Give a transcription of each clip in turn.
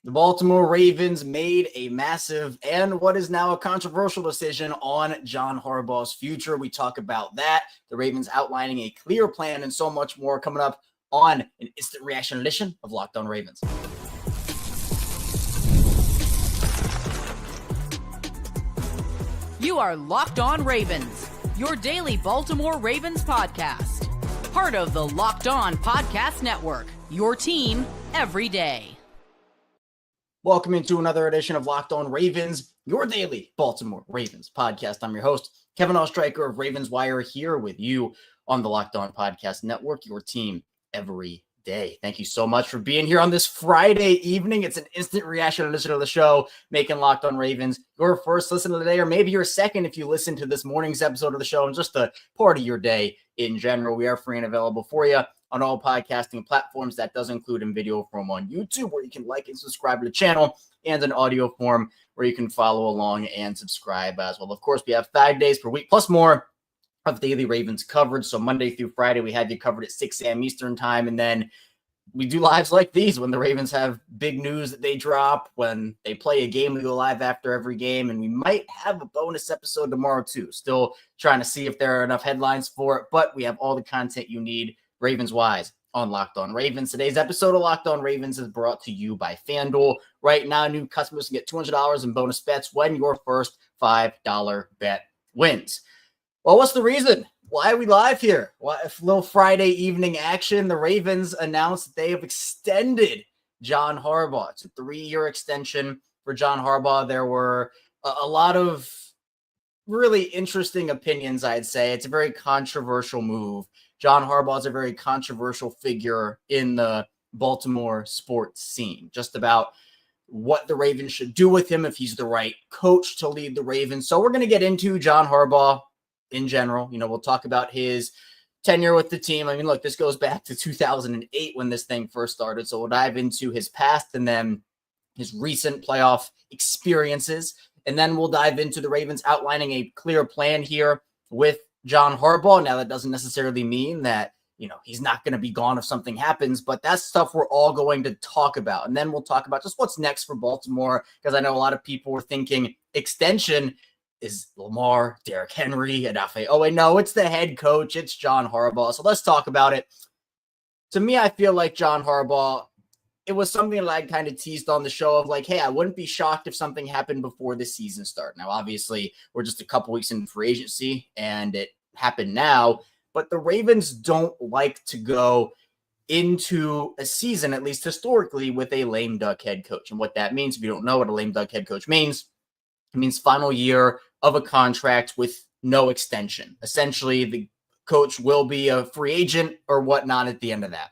The Baltimore Ravens made a massive and what is now a controversial decision on John Harbaugh's future. We talk about that, the Ravens outlining a clear plan, and so much more coming up on an instant reaction edition of Locked On Ravens. You are Locked On Ravens, your daily Baltimore Ravens podcast. Part of the Locked On Podcast Network, your team every day. Welcome into another edition of Locked On Ravens, your daily Baltimore Ravens podcast. I'm your host, Kevin Oestreicher of Ravens Wire, here with you on the Locked On Podcast Network, your team every day. Thank you so much for being here on this Friday evening. It's an instant reaction edition of the show, making Locked On Ravens your first listen of the day, or maybe your second if you listen to this morning's episode of the show and just a part of your day in general. We are free and available for you on all podcasting platforms. That does include in video form on YouTube, where you can like and subscribe to the channel, and an audio form where you can follow along and subscribe as well. Of course, we have 5 days per week plus more of daily Ravens coverage. So Monday through Friday, we have you covered at 6 a.m. Eastern time. And then we do lives like these when the Ravens have big news that they drop. When they play a game, we go live after every game. And we might have a bonus episode tomorrow too. Still trying to see if there are enough headlines for it. But we have all the content you need Ravens-wise on Locked On Ravens. Today's episode of Locked On Ravens is brought to you by FanDuel. Right now, new customers can get $200 in bonus bets when your first $5 bet wins. Well, what's the reason? Why are we live here? Well, a little Friday evening action. The Ravens announced that they have extended John Harbaugh. It's a 3-year extension for John Harbaugh. There were a lot of really interesting opinions, I'd say. It's a very controversial move. John Harbaugh is a very controversial figure in the Baltimore sports scene, just about what the Ravens should do with him, if he's the right coach to lead the Ravens. So we're going to get into John Harbaugh in general. You know, we'll talk about his tenure with the team. I mean, look, this goes back to 2008 when this thing first started. So we'll dive into his past and then his recent playoff experiences. And then we'll dive into the Ravens outlining a clear plan here with John Harbaugh. Now, that doesn't necessarily mean that, you know, he's not going to be gone if something happens, but that's stuff we're all going to talk about. And then we'll talk about just what's next for Baltimore, because I know a lot of people were thinking extension is Lamar, Derrick Henry, and oh wait, no, it's the head coach. It's John Harbaugh. So let's talk about it. To me, I feel like John Harbaugh, it was something that I kind of teased on the show of like, hey, I wouldn't be shocked if something happened before the season started. Now, obviously, we're just a couple weeks in free agency and it happened now, but the Ravens don't like to go into a season, at least historically, with a lame duck head coach. And what that means, if you don't know what a lame duck head coach means, it means final year of a contract with no extension. Essentially, the coach will be a free agent or whatnot at the end of that.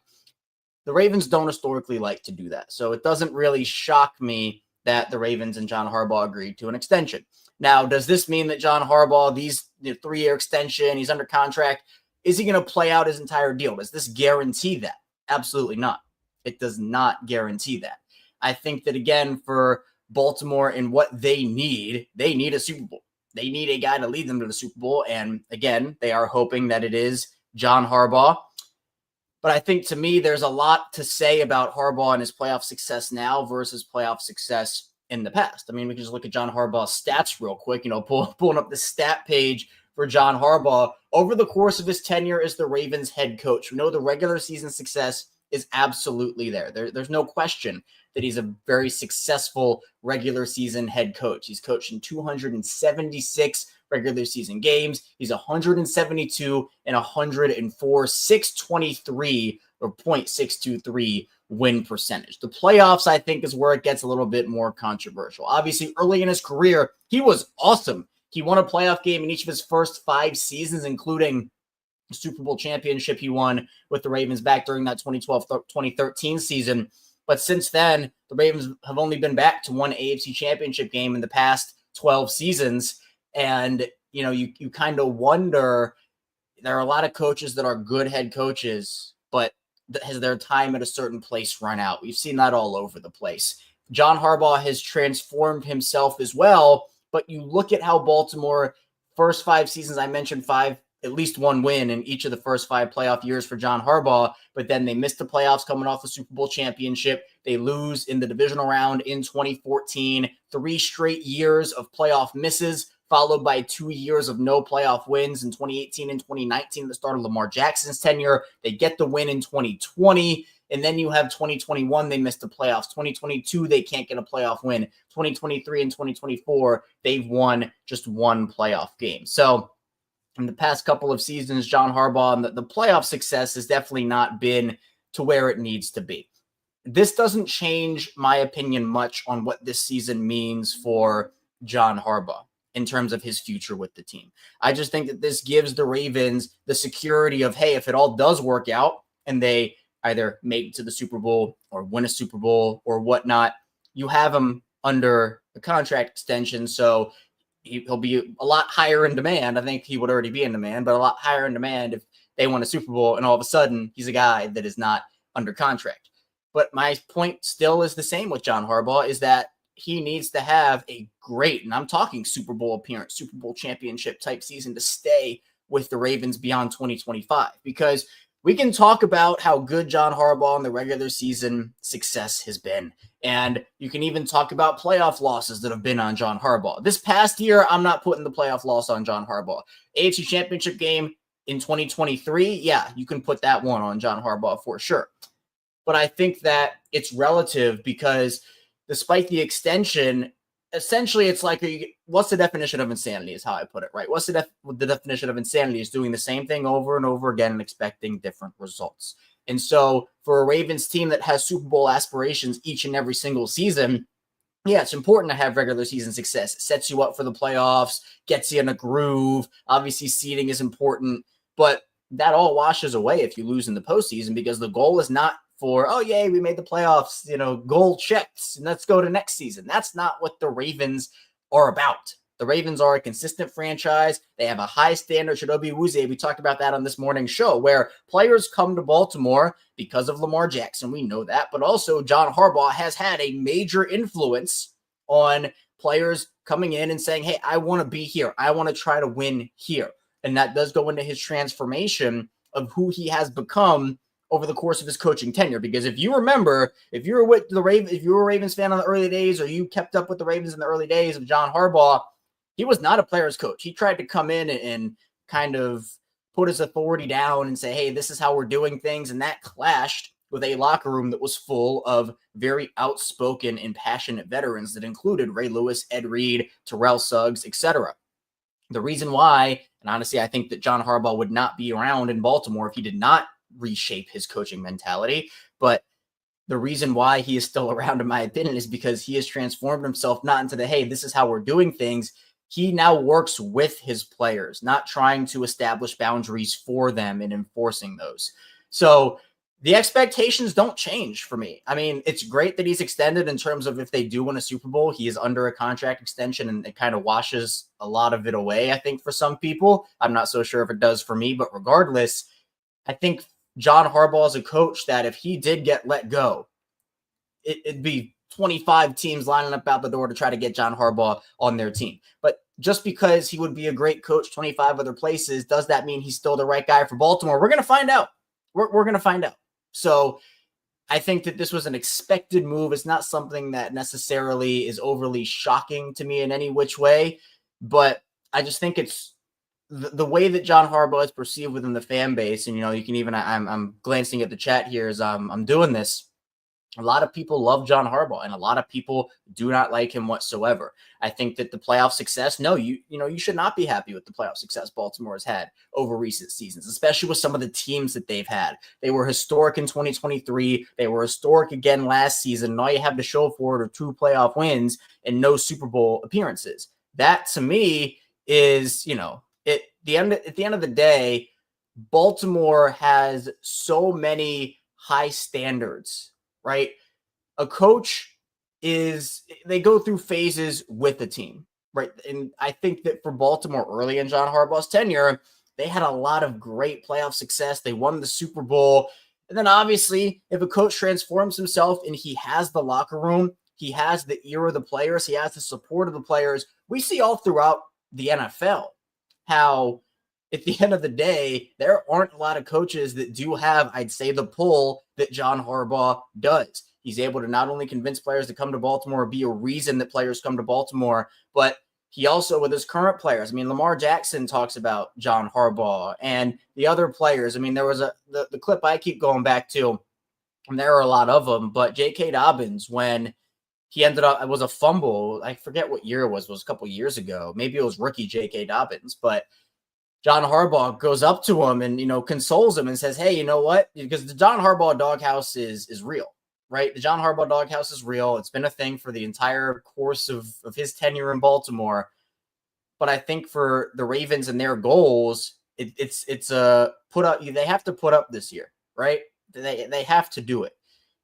The Ravens don't historically like to do that. So it doesn't really shock me that the Ravens and John Harbaugh agreed to an extension. Now, does this mean that John Harbaugh, these 3-year extension, he's under contract, is he going to play out his entire deal? Does this guarantee that? Absolutely not. It does not guarantee that. I think that, again, for Baltimore and what they need a Super Bowl. They need a guy to lead them to the Super Bowl. And again, they are hoping that it is John Harbaugh. But I think, to me, there's a lot to say about Harbaugh and his playoff success now versus playoff success in the past. I mean, we can just look at John Harbaugh's stats real quick, you know, pulling up the stat page for John Harbaugh. Over the course of his tenure as the Ravens head coach, we know the regular season success is absolutely there. There's no question that he's a very successful regular season head coach. He's coached in 276 regular season games. He's 172 and 104, 623 or .623 win percentage. The playoffs, I think, is where it gets a little bit more controversial. Obviously, early in his career, he was awesome. He won a playoff game in each of his first 5 seasons, including the Super Bowl championship he won with the Ravens back during that 2012-2013 season. But since then, the Ravens have only been back to one AFC championship game in the past 12 seasons. And, you know, you kind of wonder, there are a lot of coaches that are good head coaches, but has their time at a certain place run out? We've seen that all over the place. John Harbaugh has transformed himself as well, but you look at how Baltimore, first 5 seasons, I mentioned 5 at least one win in each of the first 5 playoff years for John Harbaugh, but then they missed the playoffs coming off the Super Bowl championship. They lose in the divisional round in 2014, 3 straight years of playoff misses, followed by 2 years of no playoff wins in 2018 and 2019, the start of Lamar Jackson's tenure. They get the win in 2020, and then you have 2021, they missed the playoffs. 2022, they can't get a playoff win. 2023 and 2024, they've won just 1 playoff game. So in the past couple of seasons, John Harbaugh, and the playoff success has definitely not been to where it needs to be. This doesn't change my opinion much on what this season means for John Harbaugh in terms of his future with the team. I just think that this gives the Ravens the security of, hey, if it all does work out and they either make it to the Super Bowl or win a Super Bowl or whatnot, you have him under a contract extension. So he'll be a lot higher in demand. I think he would already be in demand, but a lot higher in demand if they won a Super Bowl and all of a sudden he's a guy that is not under contract. But my point still is the same with John Harbaugh, is that he needs to have a great, and I'm talking Super Bowl appearance, Super Bowl championship type season to stay with the Ravens beyond 2025, because we can talk about how good John Harbaugh in the regular season success has been. And you can even talk about playoff losses that have been on John Harbaugh. This past year, I'm not putting the playoff loss on John Harbaugh. AFC Championship game in 2023, yeah, you can put that one on John Harbaugh for sure. But I think that it's relative because despite the extension, essentially it's like, what's the definition of insanity is how I put it, right? What's the definition of insanity is doing the same thing over and over again and expecting different results. And so for a Ravens team that has Super Bowl aspirations each and every single season, yeah, it's important to have regular season success. It sets you up for the playoffs, gets you in a groove. Obviously, seeding is important, but that all washes away if you lose in the postseason, because the goal is not for, oh, yay, we made the playoffs, goal checks, and let's go to next season. That's not what the Ravens are about. The Ravens are a consistent franchise. They have a high standard. Chidobe Awuzie, we talked about that on this morning's show, where players come to Baltimore because of Lamar Jackson. We know that. But also John Harbaugh has had a major influence on players coming in and saying, hey, I want to be here. I want to try to win here. And that does go into his transformation of who he has become over the course of his coaching tenure. Because if you remember, if you were with the Ravens, if you were a Ravens fan in the early days, or you kept up with the Ravens in the early days of John Harbaugh, he was not a player's coach. He tried to come in and kind of put his authority down and say, hey, this is how we're doing things. And that clashed with a locker room that was full of very outspoken and passionate veterans that included Ray Lewis, Ed Reed, Terrell Suggs, etc. The reason why, and honestly, I think that John Harbaugh would not be around in Baltimore if he did not reshape his coaching mentality. But the reason why he is still around, in my opinion, is because he has transformed himself not into the, hey, this is how we're doing things. He now works with his players, not trying to establish boundaries for them and enforcing those. So the expectations don't change for me. I mean, it's great that he's extended in terms of if they do win a Super Bowl, he is under a contract extension, and it kind of washes a lot of it away, I think, for some people. I'm not so sure if it does for me, but regardless, I think John Harbaugh is a coach that if he did get let go, it'd be 25 teams lining up out the door to try to get John Harbaugh on their team. But just because he would be a great coach 25 other places, does that mean he's still the right guy for Baltimore? We're going to find out. We're going to find out. So I think that this was an expected move. It's not something that necessarily is overly shocking to me in any which way, but I just think it's the way that John Harbaugh is perceived within the fan base. And, you can even, I'm glancing at the chat here as I'm doing this. A lot of people love John Harbaugh, and a lot of people do not like him whatsoever. I think that the playoff success, you should not be happy with the playoff success Baltimore has had over recent seasons, especially with some of the teams that they've had. They were historic in 2023. They were historic again last season. And all you have to show for it are 2 playoff wins and no Super Bowl appearances. That to me is, at the end of the day, Baltimore has so many high standards. Right? A coach they go through phases with the team, right? And I think that for Baltimore early in John Harbaugh's tenure, they had a lot of great playoff success. They won the Super Bowl. And then obviously, if a coach transforms himself and he has the locker room, he has the ear of the players, he has the support of the players. We see all throughout the NFL how at the end of the day, there aren't a lot of coaches that do have, I'd say, the pull that John Harbaugh does. He's able to not only convince players to come to Baltimore, be a reason that players come to Baltimore, but he also, with his current players, I mean, Lamar Jackson talks about John Harbaugh and the other players. I mean, there was the clip I keep going back to, and there are a lot of them, but J.K. Dobbins, when he ended up, it was a fumble. I forget what year it was a couple years ago. Maybe it was rookie J.K. Dobbins, but John Harbaugh goes up to him and, consoles him and says, hey, you know what? Because the John Harbaugh doghouse is real, right? The John Harbaugh doghouse is real. It's been a thing for the entire course of his tenure in Baltimore. But I think for the Ravens and their goals, it's a put up. They have to put up this year, right? They have to do it,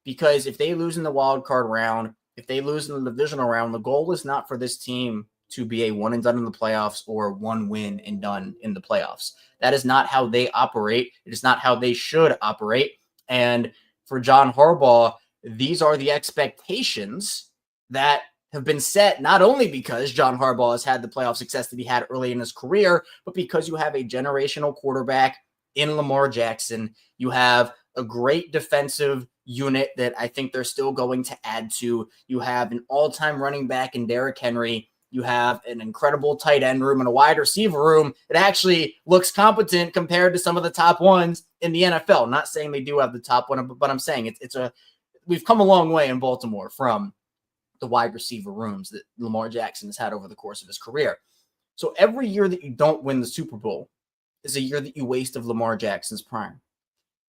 because if they lose in the wild card round, if they lose in the divisional round, the goal is not for this team to be a one and done in the playoffs or one win and done in the playoffs. That is not how they operate. It is not how they should operate. And for John Harbaugh, these are the expectations that have been set, not only because John Harbaugh has had the playoff success that he had early in his career, but because you have a generational quarterback in Lamar Jackson. You have a great defensive unit that I think they're still going to add to. You have an all-time running back in Derrick Henry. You have an incredible tight end room and a wide receiver room that actually looks competent compared to some of the top ones in the NFL. Not saying they do have the top one, but I'm saying we've come a long way in Baltimore from the wide receiver rooms that Lamar Jackson has had over the course of his career. So every year that you don't win the Super Bowl is a year that you waste of Lamar Jackson's prime.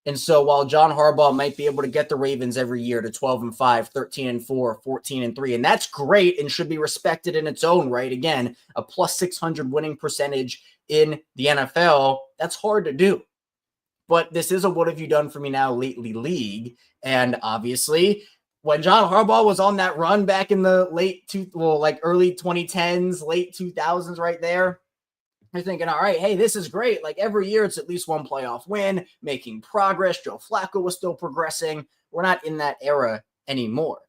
And so while John Harbaugh might be able to get the Ravens every year to 12-5, 13-4, 14-3, and that's great and should be respected in its own right. Again, a plus 600 winning percentage in the NFL, that's hard to do. But this is a what have you done for me now lately league. And obviously, when John Harbaugh was on that run back in the early 2010s, late 2000s right there, you're thinking, all right, hey, this is great. Like every year it's at least one playoff win, making progress. Joe Flacco was still progressing. We're not in that era anymore.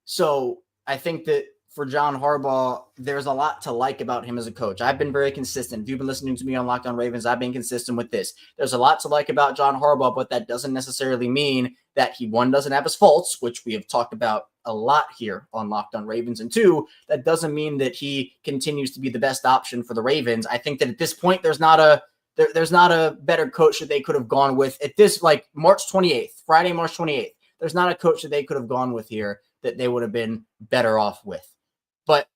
So I think that for John Harbaugh, there's a lot to like about him as a coach. I've been very consistent. If you've been listening to me on Locked On Ravens, I've been consistent with this. There's a lot to like about John Harbaugh, but that doesn't necessarily mean that he, one, doesn't have his faults, which we have talked about a lot here on Locked On Ravens, and two, that doesn't mean that he continues to be the best option for the Ravens. I think that at this point, there's not a better coach that they could have gone with at this, like Friday, March 28th. There's not a coach that they could have gone with here that they would have been better off with. But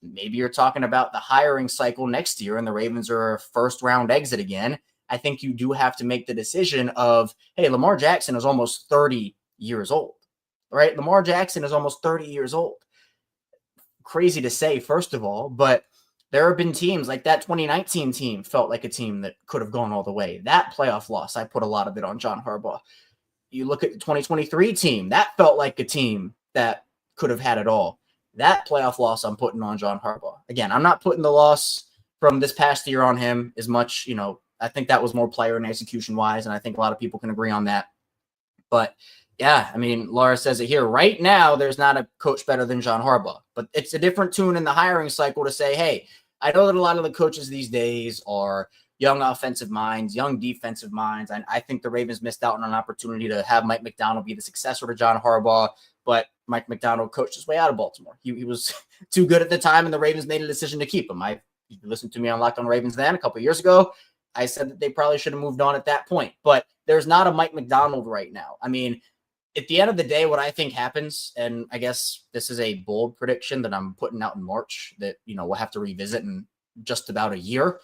maybe you're talking about the hiring cycle next year and the Ravens are a first round exit again. I think you do have to make the decision of, hey, Lamar Jackson is almost 30 years old, right? Lamar Jackson is almost 30 years old. Crazy to say, first of all, but there have been teams like that 2019 team felt like a team that could have gone all the way. That playoff loss, I put a lot of it on John Harbaugh. You look at the 2023 team, that felt like a team that could have had it all. That playoff loss I'm putting on John Harbaugh. Again, I'm not putting the loss from this past year on him as much. I think that was more player and execution wise, and I think a lot of people can agree on that. But yeah, I mean, Laura says it here. Right now, there's not a coach better than John Harbaugh, but it's a different tune in the hiring cycle to say, hey, I know that a lot of the coaches these days are young offensive minds, young defensive minds. And I think the Ravens missed out on an opportunity to have Mike Macdonald be the successor to John Harbaugh, but Mike Macdonald coached his way out of Baltimore. He was too good at the time, and the Ravens made a decision to keep him. You listened to me on Locked On Ravens then a couple of years ago. I said that they probably should have moved on at that point, but there's not a Mike Macdonald right now. I mean, at the end of the day, what I think happens, and I guess this is a bold prediction that I'm putting out in March that, we'll have to revisit in just about a year.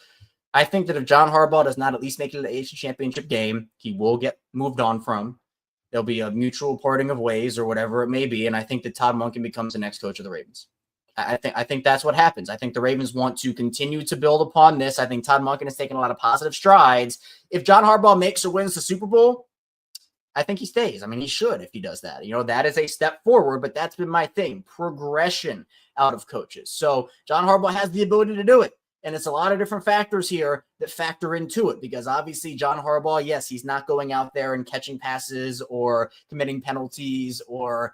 I think that if John Harbaugh does not at least make it to the AFC Championship game, he will get moved on from. There'll be a mutual parting of ways or whatever it may be, and I think that Todd Monken becomes the next coach of the Ravens. I think that's what happens. I think the Ravens want to continue to build upon this. I think Todd Monken has taken a lot of positive strides. If John Harbaugh makes or wins the Super Bowl, I think he stays. I mean, he should if he does that. That is a step forward, but that's been my thing, progression out of coaches. So John Harbaugh has the ability to do it. And it's a lot of different factors here that factor into it, because obviously John Harbaugh, yes, he's not going out there and catching passes or committing penalties or,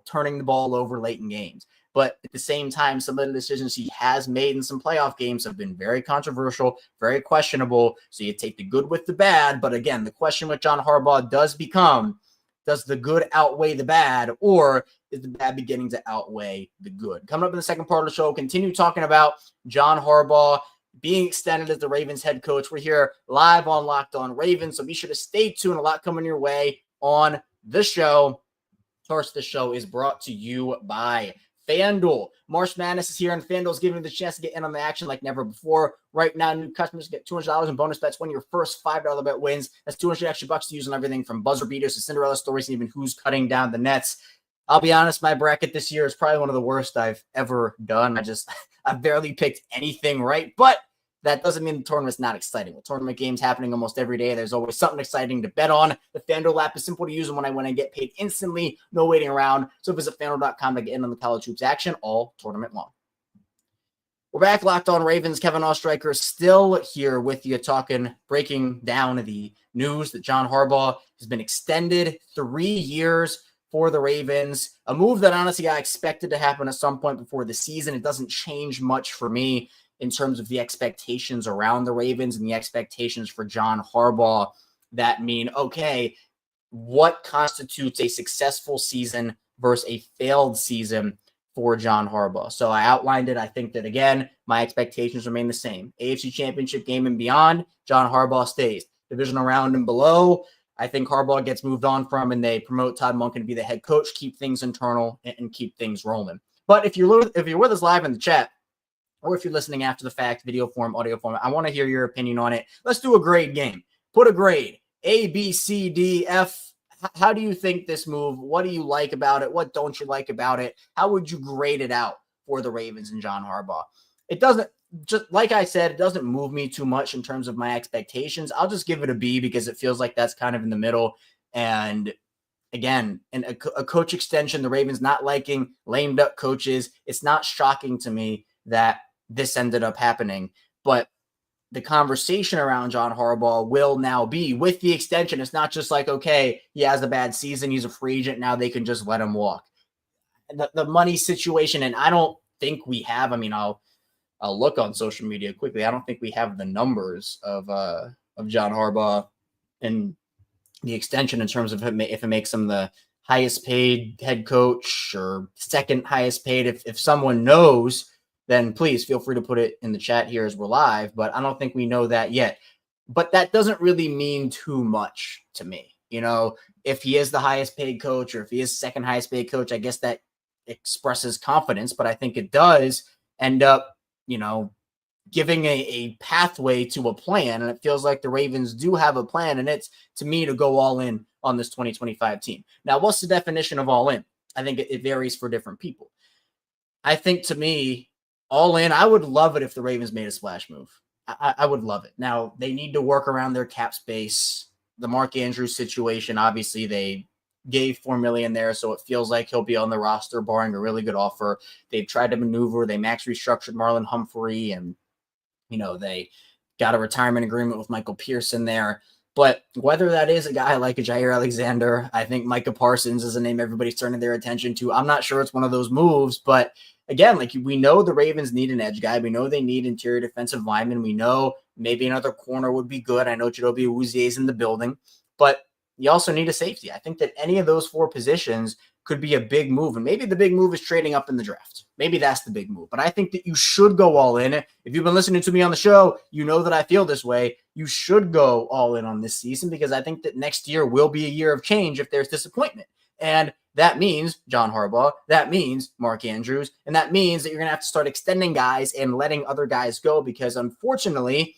turning the ball over late in games. But at the same time, some of the decisions he has made in some playoff games have been very controversial, very questionable. So you take the good with the bad. But again, the question with John Harbaugh does become, does the good outweigh the bad, or is the bad beginning to outweigh the good? Coming up in the second part of the show, continue talking about John Harbaugh being extended as the Ravens head coach. We're here live on Locked On Ravens, so be sure to stay tuned. A lot coming your way on the show. Of course, the show is brought to you by FanDuel. March Madness is here, and FanDuel is giving you the chance to get in on the action like never before. Right now, new customers get $200 in bonus bets when your first $5 bet wins. That's $200 extra bucks to use on everything from buzzer beaters to Cinderella stories and even who's cutting down the nets. I'll be honest, my bracket this year is probably one of the worst I've ever done. I barely picked anything right, but that doesn't mean the tournament's not exciting. With tournament games happening almost every day, there's always something exciting to bet on. The FanDuel app is simple to use, and when I win, I get paid instantly. No waiting around. So visit FanDuel.com to get in on the college hoops action all tournament long. We're back, Locked On Ravens. Kevin Oestreicher still here with you, breaking down the news that John Harbaugh has been extended 3 years for the Ravens. A move that honestly I expected to happen at some point before the season. It doesn't change much for me in terms of the expectations around the Ravens and the expectations for John Harbaugh that mean, okay, what constitutes a successful season versus a failed season for John Harbaugh? So I outlined it. I think that, again, my expectations remain the same. AFC Championship game and beyond, John Harbaugh stays. Divisional round and below, I think Harbaugh gets moved on from, and they promote Todd Monken to be the head coach, keep things internal, and keep things rolling. But if you're with us live in the chat, or if you're listening after the fact, video form, audio form, I want to hear your opinion on it. Let's do a grade game. Put a grade. A, B, C, D, F. How do you think this move? What do you like about it? What don't you like about it? How would you grade it out for the Ravens and John Harbaugh? It doesn't, just like I said, it doesn't move me too much in terms of my expectations. I'll just give it a B because it feels like that's kind of in the middle. And again, a coach extension, the Ravens not liking lame duck coaches. It's not shocking to me that this ended up happening, but the conversation around John Harbaugh will now be with the extension. It's not just like, okay, he has a bad season, he's a free agent, now they can just let him walk. The money situation, and I don't think we have, I'll look on social media quickly. I don't think we have the numbers of John Harbaugh and the extension in terms of if it makes him the highest paid head coach or second highest paid. If someone knows, then please feel free to put it in the chat here as we're live, but I don't think we know that yet. But that doesn't really mean too much to me. If he is the highest paid coach or if he is second highest paid coach, I guess that expresses confidence, but I think it does end up, giving a pathway to a plan. And it feels like the Ravens do have a plan, and it's, to me, to go all in on this 2025 team. Now, what's the definition of all in? I think it varies for different people. I think, to me, all in, I would love it if the Ravens made a splash move. I would love it. Now, they need to work around their cap space. The Mark Andrews situation, obviously, they gave $4 million there, so it feels like he'll be on the roster, barring a really good offer. They've tried to maneuver. They max restructured Marlon Humphrey, and, they got a retirement agreement with Michael Pearson there. But whether that is a guy like a Jair Alexander, I think Micah Parsons is a name everybody's turning their attention to. I'm not sure it's one of those moves, but again, we know the Ravens need an edge guy. We know they need interior defensive linemen. We know maybe another corner would be good. I know Chidobe Awuzie is in the building, but you also need a safety. I think that any of those four positions could be a big move, and maybe the big move is trading up in the draft. Maybe that's the big move, but I think that you should go all in. If you've been listening to me on the show, you know that I feel this way. You should go all in on this season because I think that next year will be a year of change if there's disappointment. And that means John Harbaugh, that means Mark Andrews, and that means that you're going to have to start extending guys and letting other guys go because, unfortunately,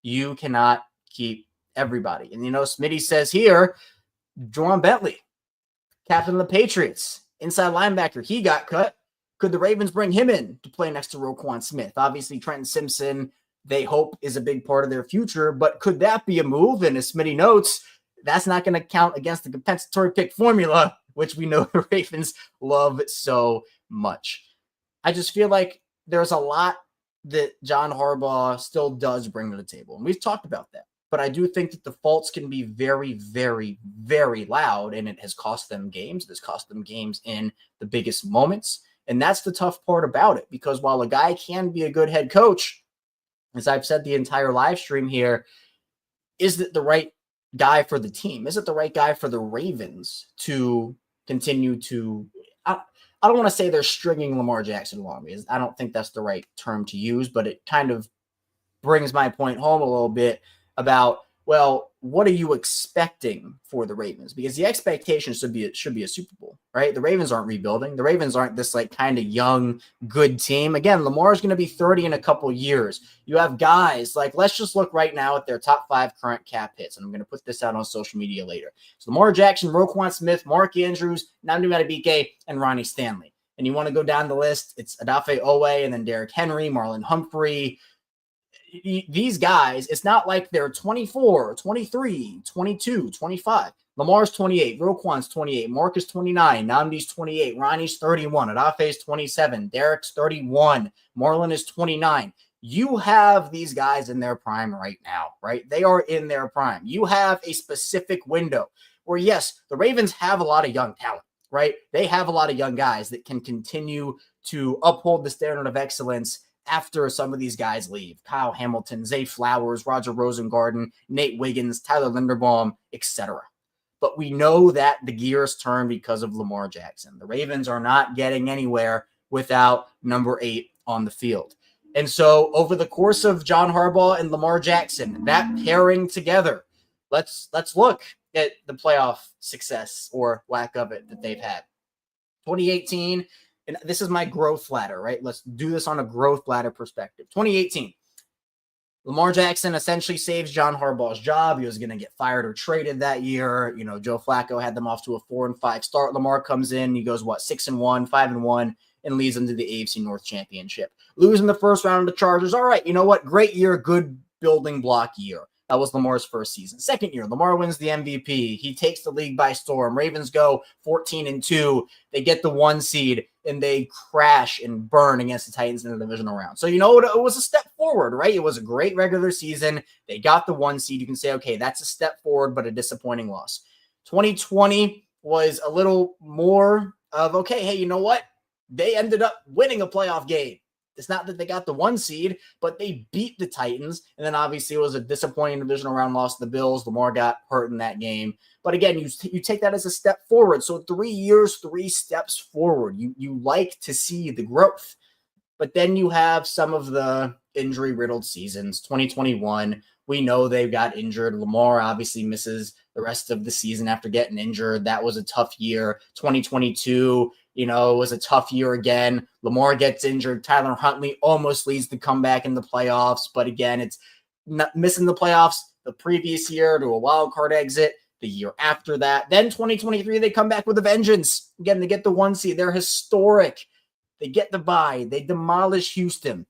you cannot keep everybody. And, Smitty says here, Jerome Bentley, captain of the Patriots, inside linebacker, he got cut. Could the Ravens bring him in to play next to Roquan Smith? Obviously, Trenton Simpson, they hope, is a big part of their future, but could that be a move? And as Smitty notes, that's not going to count against the compensatory pick formula, which we know the Ravens love so much. I just feel like there's a lot that John Harbaugh still does bring to the table, and we've talked about that. But I do think that the faults can be very, very, very loud, and it has cost them games. It has cost them games in the biggest moments. And that's the tough part about it, because while a guy can be a good head coach, as I've said the entire live stream here, is it the right guy for the team? Is it the right guy for the Ravens to continue to, I don't want to say they're stringing Lamar Jackson along, because I don't think that's the right term to use, but it kind of brings my point home a little bit about, well, what are you expecting for the Ravens? Because the expectation should be a Super Bowl, right? The Ravens aren't rebuilding. The Ravens aren't this like kind of young, good team. Again, Lamar's going to be 30 in a couple years. You have guys like, let's just look right now at their top 5 current cap hits. And I'm going to put this out on social media later. So Lamar Jackson, Roquan Smith, Mark Andrews, Nnamdi Madubuike, and Ronnie Stanley. And you want to go down the list, it's Odafe Oweh and then Derrick Henry, Marlon Humphrey. These guys, it's not like they're 24, 23, 22, 25. Lamar's 28, Roquan's 28, Mark is 29, Nnamdi's 28, Ronnie's 31, Odafe's 27, Derrick's 31, Marlon is 29. You have these guys in their prime right now, right? They are in their prime. You have a specific window where, yes, the Ravens have a lot of young talent, right? They have a lot of young guys that can continue to uphold the standard of excellence after some of these guys leave. Kyle Hamilton, Zay Flowers, Roger Rosengarten, Nate Wiggins, Tyler Linderbaum, etc. But we know that the gears turn because of Lamar Jackson. The Ravens are not getting anywhere without number 8 on the field. And so over the course of John Harbaugh and Lamar Jackson, that pairing together, let's look at the playoff success or lack of it that they've had. 2018, and this is my growth ladder, right? Let's do this on a growth ladder perspective. 2018, Lamar Jackson essentially saves John Harbaugh's job. He was going to get fired or traded that year. You know, Joe Flacco had them off to a 4-5 start. Lamar comes in, he goes, 6-1, 5-1, and leads them to the AFC North Championship. Losing the first round of the Chargers. All right, you know what? Great year, good building block year. That was Lamar's first season. Second year, Lamar wins the MVP. He takes the league by storm. Ravens go 14-2. They get the 1 seed, and they crash and burn against the Titans in the divisional round. So, you know, it was a step forward, right? It was a great regular season. They got the 1 seed. You can say, okay, that's a step forward, but a disappointing loss. 2020 was a little more of, okay, hey, you know what? They ended up winning a playoff game. It's not that they got the 1 seed, but they beat the Titans. And then obviously it was a disappointing divisional round loss to the Bills. Lamar got hurt in that game. But again, you take that as a step forward. So 3 years, 3 steps forward. You like to see the growth. But then you have some of the injury-riddled seasons. 2021, we know they got injured. Lamar obviously misses the rest of the season after getting injured. That was a tough year. 2022, you know, it was a tough year again. Lamar gets injured. Tyler Huntley almost leads the comeback in the playoffs. But again, it's not missing the playoffs the previous year to a wild card exit. The year after that. Then 2023, they come back with a vengeance. Again, they get the 1 seed. They're historic. They get the bye. They demolish Houston.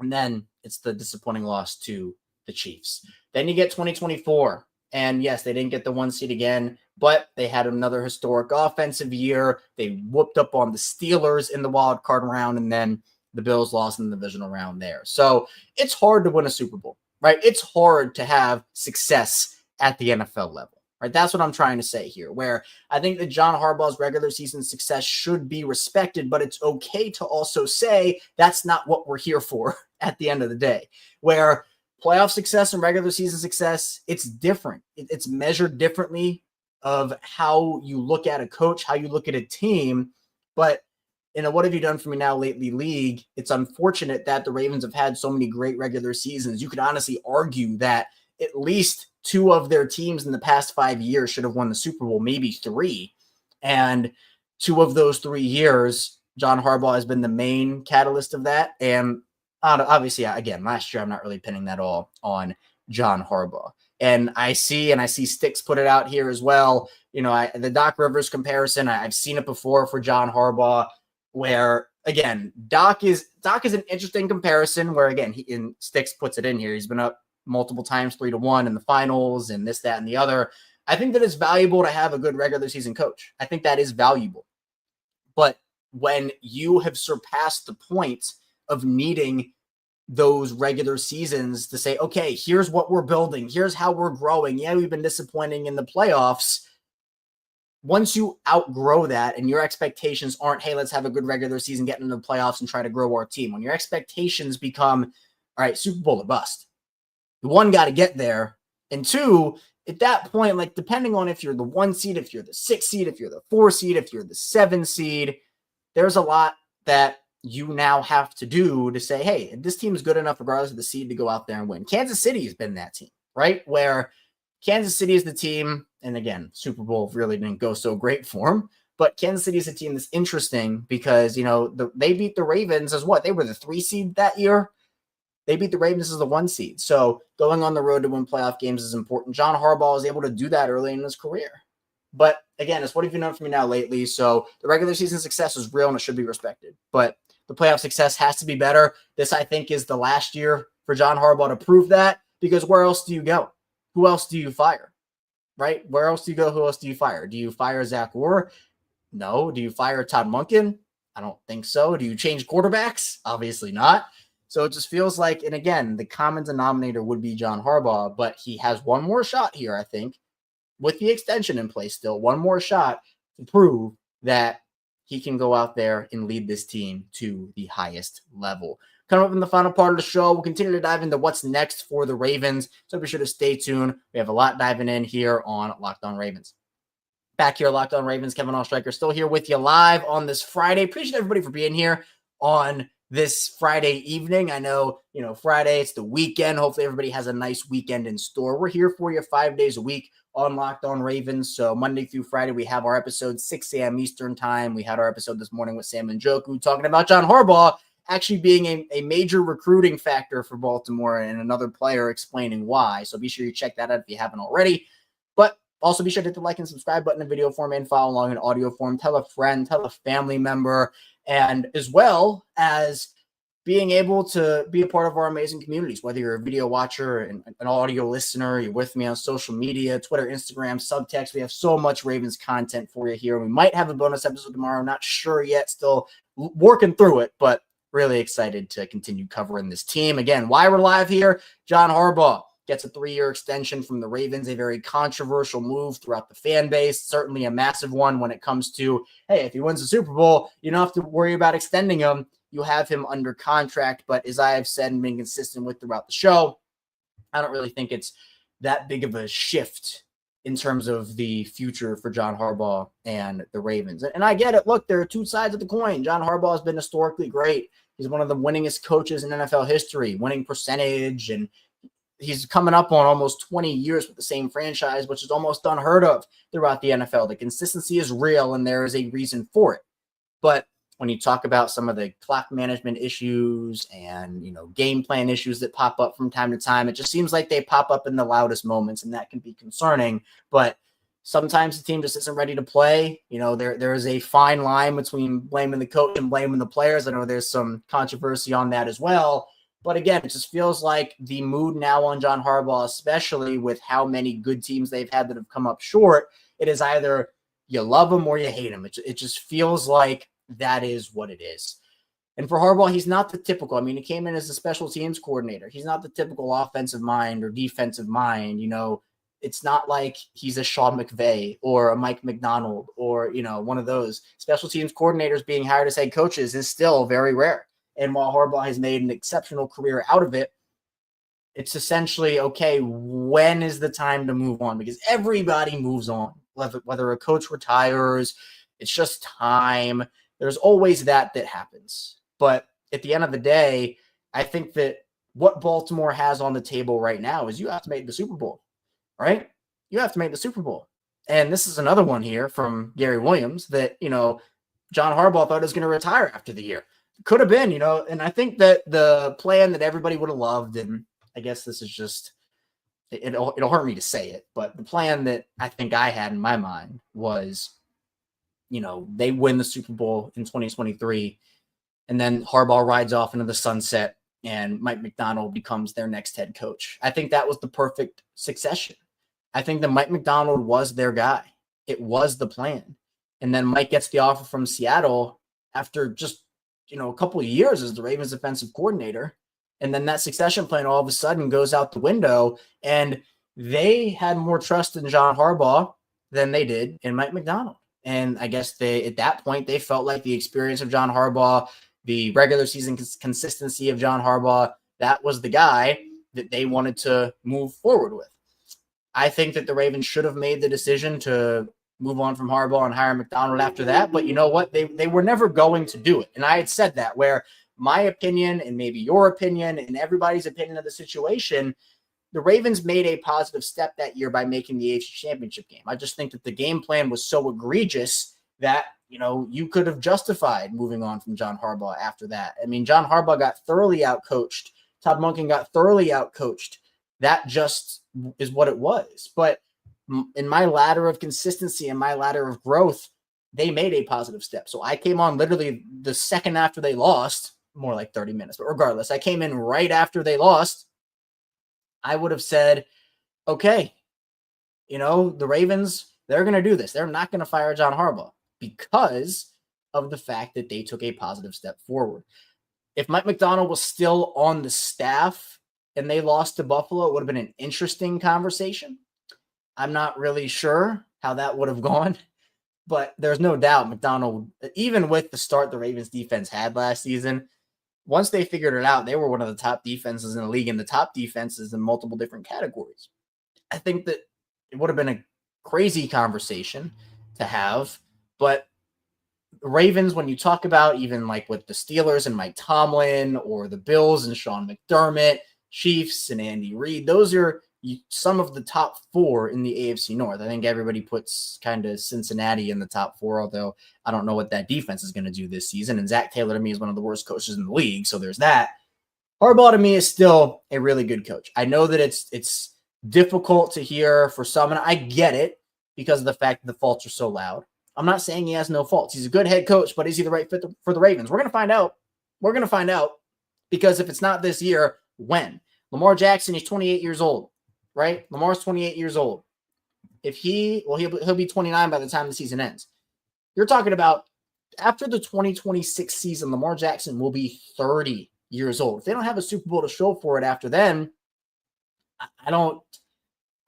And then it's the disappointing loss to the Chiefs. Then you get 2024. And yes, they didn't get the 1 seed again, but they had another historic offensive year. They whooped up on the Steelers in the wild card round, and then the Bills lost in the divisional round there. So it's hard to win a Super Bowl, right? It's hard to have success at the NFL level. Right, that's what I'm trying to say here, where I think that John Harbaugh's regular season success should be respected, but it's okay to also say that's not what we're here for at the end of the day, where playoff success and regular season success, it's different. It's measured differently of how you look at a coach, how you look at a team. But, you know, what have you done for me now lately, league? It's unfortunate that the Ravens have had so many great regular seasons. You could honestly argue that at least 2 of their teams in the past 5 years should have won the Super Bowl, maybe 3. And 2 of those 3 years, John Harbaugh has been the main catalyst of that. And obviously, again, last year, I'm not really pinning that all on John Harbaugh. And I see Sticks put it out here as well. You know, the Doc Rivers comparison, I've seen it before for John Harbaugh, where, again, Doc is an interesting comparison where, again, Sticks puts it in here. He's been up multiple times, 3-1 in the finals and this, that, and the other. I think that it's valuable to have a good regular season coach. I think that is valuable. But when you have surpassed the point of needing those regular seasons to say, okay, here's what we're building. Here's how we're growing. Yeah, we've been disappointing in the playoffs. once you outgrow that and your expectations aren't, hey, let's have a good regular season, get into the playoffs and try to grow our team. When your expectations become, all right, Super Bowl or bust. One, got to get there. And two, at that point, like depending on if you're the 1 seed, if you're the 6 seed, if you're the 4 seed, if you're the 7 seed, there's a lot that you now have to do to say, hey, this team is good enough regardless of the seed to go out there and win. Kansas City has been that team, right? Where Kansas City is the team, and again, Super Bowl really didn't go so great for them, but Kansas City is a team that's interesting because, they beat the Ravens as what? They were the 3 seed that year. They beat the Ravens as the 1 seed. So going on the road to win playoff games is important. John Harbaugh is able to do that early in his career. But again, it's what have you known from me now lately? So the regular season success is real and it should be respected. But the playoff success has to be better. This, I think, is the last year for John Harbaugh to prove that, because where else do you go? Who else do you fire? Right? Where else do you go? Who else do you fire? Do you fire Zach Orr? No. Do you fire Todd Monken? I don't think so. Do you change quarterbacks? Obviously not. So it just feels like, and again, the common denominator would be John Harbaugh, but he has one more shot here, I think, with the extension in place still, one more shot to prove that he can go out there and lead this team to the highest level. Coming up in the final part of the show, we'll continue to dive into what's next for the Ravens, so be sure to stay tuned. We have a lot diving in here on Locked On Ravens. Back here, Locked On Ravens, Kevin Oestreicher still here with you live on this Friday. Appreciate everybody for being here on this Friday evening. I know, Friday, it's the weekend. Hopefully everybody has a nice weekend in store. We're here for you 5 days a week on Locked On Ravens. So Monday through Friday, we have our episode 6 a.m. Eastern time. We had our episode this morning with Sam and Njoku talking about John Harbaugh actually being a major recruiting factor for Baltimore, and another player explaining why. So be sure you check that out if you haven't already. But also be sure to hit the like and subscribe button in video form and follow along in audio form. Tell a friend, tell a family member, and as well as being able to be a part of our amazing communities, whether you're a video watcher and an audio listener, you're with me on social media, Twitter, Instagram, subtext. We have so much Ravens content for you here. We might have a bonus episode tomorrow. Not sure yet, still working through it, but really excited to continue covering this team. Again, why we're live here, John Harbaugh gets a 3-year extension from the Ravens, a very controversial move throughout the fan base, certainly a massive one when it comes to, hey, if he wins the Super Bowl, you don't have to worry about extending him. You have him under contract. But as I have said and been consistent with throughout the show, I don't really think it's that big of a shift in terms of the future for John Harbaugh and the Ravens. And I get it. Look, there are two sides of the coin. John Harbaugh has been historically great. He's one of the winningest coaches in NFL history, winning percentage, and he's coming up on almost 20 years with the same franchise, which is almost unheard of throughout the NFL. The consistency is real, and there is a reason for it. But when you talk about some of the clock management issues and, game plan issues that pop up from time to time, it just seems like they pop up in the loudest moments, and that can be concerning. But sometimes the team just isn't ready to play. There is a fine line between blaming the coach and blaming the players. I know there's some controversy on that as well. But again, it just feels like the mood now on John Harbaugh, especially with how many good teams they've had that have come up short, it is either you love him or you hate him. It just feels like that is what it is. And for Harbaugh, he's not the typical. He came in as a special teams coordinator. He's not the typical offensive mind or defensive mind. It's not like he's a Sean McVay or a Mike McDonald or, one of those. Special teams coordinators being hired as head coaches is still very rare. And while Harbaugh has made an exceptional career out of it, it's essentially, okay, when is the time to move on? Because everybody moves on, whether a coach retires, it's just time. There's always that happens. But at the end of the day, I think that what Baltimore has on the table right now is you have to make the Super Bowl, right? You have to make the Super Bowl. And this is another one here from Gary Williams that, John Harbaugh thought he was going to retire after the year. Could have been, and I think that the plan that everybody would have loved, and I guess this is just, it'll hurt me to say it, but the plan that I think I had in my mind was, they win the Super Bowl in 2023, and then Harbaugh rides off into the sunset, and Mike McDonald becomes their next head coach. I think that was the perfect succession. I think that Mike McDonald was their guy. It was the plan. And then Mike gets the offer from Seattle after just, a couple of years as the Ravens defensive coordinator. And then that succession plan all of a sudden goes out the window, and they had more trust in John Harbaugh than they did in Mike Macdonald. And I guess at that point, they felt like the experience of John Harbaugh, the regular season consistency of John Harbaugh, that was the guy that they wanted to move forward with. I think that the Ravens should have made the decision to move on from Harbaugh and hire Macdonald after that. But you know what? They were never going to do it. And I had said that, where my opinion and maybe your opinion and everybody's opinion of the situation, the Ravens made a positive step that year by making the AFC Championship game. I just think that the game plan was so egregious that, you could have justified moving on from John Harbaugh after that. I mean, John Harbaugh got thoroughly outcoached. Todd Monken got thoroughly outcoached. That just is what it was. But in my ladder of consistency and my ladder of growth, they made a positive step. So I came on literally the second after they lost, more like 30 minutes. But regardless, I came in right after they lost. I would have said, okay, the Ravens, they're going to do this. They're not going to fire John Harbaugh because of the fact that they took a positive step forward. If Mike Macdonald was still on the staff and they lost to Buffalo, it would have been an interesting conversation. I'm not really sure how that would have gone, but there's no doubt Macdonald, even with the start the Ravens defense had last season, once they figured it out, they were one of the top defenses in the league, and the top defenses in multiple different categories. I think that it would have been a crazy conversation to have, but the Ravens, when you talk about even like with the Steelers and Mike Tomlin, or the Bills and Sean McDermott, Chiefs and Andy Reid, those are some of the top four in the AFC North. I think everybody puts kind of Cincinnati in the top four, although I don't know what that defense is going to do this season. And Zach Taylor to me is one of the worst coaches in the league, so there's that. Harbaugh to me is still a really good coach. I know that it's difficult to hear for some, and I get it because of the fact that the faults are so loud. I'm not saying he has no faults. He's a good head coach, but is he the right fit for the Ravens? We're going to find out. We're going to find out, because if it's not this year, when? Lamar Jackson is 28 years old, right? Lamar's 28 years old. If he'll be 29 by the time the season ends. You're talking about after the 2026 season, Lamar Jackson will be 30 years old. If they don't have a Super Bowl to show for it after then, I don't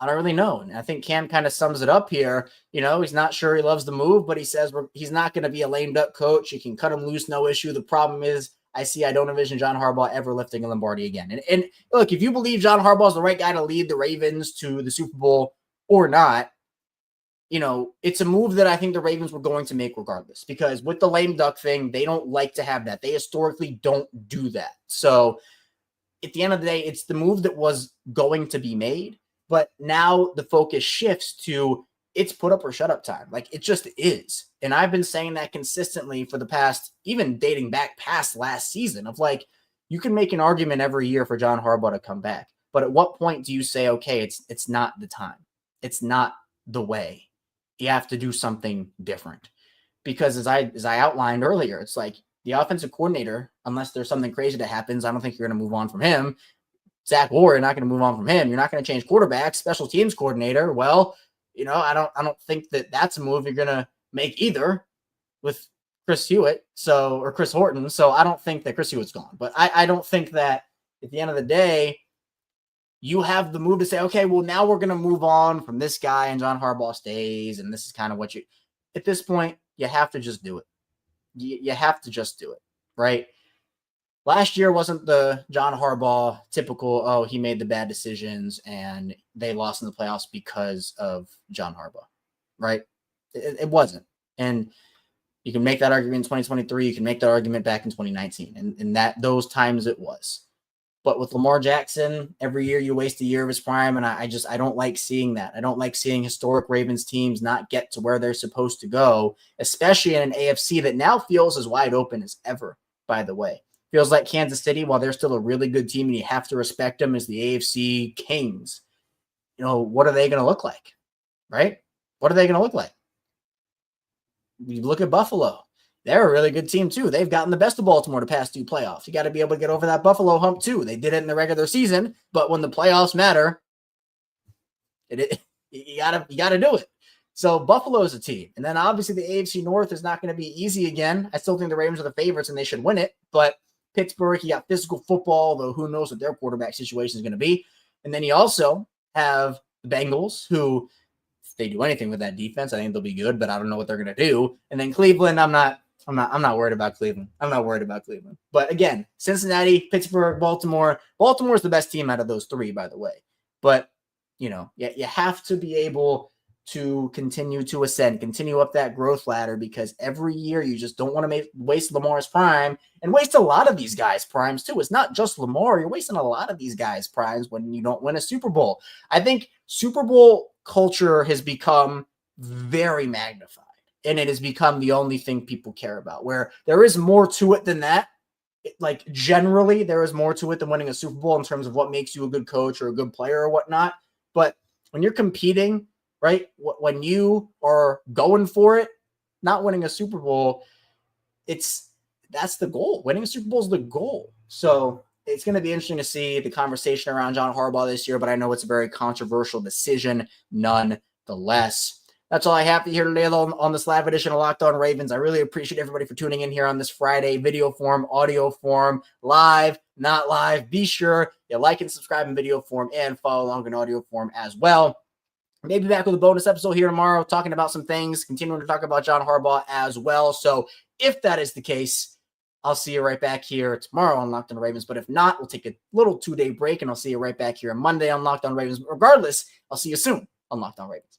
really know. And I think Cam kind of sums it up here. He's not sure he loves the move, but he says he's not going to be a lame duck coach. You can cut him loose, no issue. The problem is, I don't envision John Harbaugh ever lifting a Lombardi again. And look, if you believe John Harbaugh is the right guy to lead the Ravens to the Super Bowl or not, it's a move that I think the Ravens were going to make regardless, because with the lame duck thing, they don't like to have that. They historically don't do that. So at the end of the day, it's the move that was going to be made. But now the focus shifts to it's put up or shut up time. Like, it just is. And I've been saying that consistently for the past, even dating back past last season, of like, you can make an argument every year for John Harbaugh to come back. But at what point do you say, okay, it's not the time. It's not the way. You have to do something different. Because as I outlined earlier, it's like the offensive coordinator, unless there's something crazy that happens, I don't think you're going to move on from him. Zach Warren, you're not going to move on from him. You're not going to change quarterbacks. Special teams coordinator, well, I don't think that's a move you're going to make either with Chris Hewitt, or Chris Horton. So I don't think that Chris Hewitt's gone. But I don't think that at the end of the day, you have the move to say, okay, well, now we're going to move on from this guy and John Harbaugh stays. And this is kind of what at this point, you have to just do it. You have to just do it, right? Last year wasn't the John Harbaugh typical, he made the bad decisions and they lost in the playoffs because of John Harbaugh, right? It wasn't. And you can make that argument in 2023. You can make that argument back in 2019. And those times it was. But with Lamar Jackson, every year you waste a year of his prime. And I don't like seeing that. I don't like seeing historic Ravens teams not get to where they're supposed to go, especially in an AFC that now feels as wide open as ever, by the way. Feels like Kansas City, while they're still a really good team and you have to respect them as the AFC Kings, what are they going to look like, right? What are they going to look like? You look at Buffalo. They're a really good team too. They've gotten the best of Baltimore the past two playoffs. You got to be able to get over that Buffalo hump too. They did it in the regular season, but when the playoffs matter, you gotta do it. So Buffalo is a team. And then obviously the AFC North is not going to be easy again. I still think the Ravens are the favorites and they should win it, but Pittsburgh, you got physical football, though who knows what their quarterback situation is going to be. And then you also have the Bengals, who they do anything with that defense. I think they'll be good, but I don't know what they're going to do. And then Cleveland, I'm not worried about Cleveland. But again, Cincinnati, Pittsburgh, Baltimore. Baltimore is the best team out of those three, by the way. But, you have to be able to continue to ascend, continue up that growth ladder, because every year you just don't want to waste Lamar's prime and waste a lot of these guys' primes too. It's not just Lamar. You're wasting a lot of these guys' primes when you don't win a Super Bowl. I think Super Bowl culture has become very magnified, and it has become the only thing people care about, where there is more to it than that. Like, generally, there is more to it than winning a Super Bowl in terms of what makes you a good coach or a good player or whatnot. But when you're competing, right, when you are going for it, not winning a Super Bowl, that's the goal. Winning a Super Bowl is the goal. So it's going to be interesting to see the conversation around John Harbaugh this year, but I know it's a very controversial decision nonetheless. That's all I have here today on this live edition of Locked On Ravens. I really appreciate everybody for tuning in here on this Friday, video form, audio form, live, not live. Be sure you like and subscribe in video form and follow along in audio form as well. Maybe back with a bonus episode here tomorrow, talking about some things, continuing to talk about John Harbaugh as well. So if that is the case, I'll see you right back here tomorrow on Locked On Ravens. But if not, we'll take a little 2-day break, and I'll see you right back here on Monday on Locked On Ravens. Regardless, I'll see you soon on Locked On Ravens.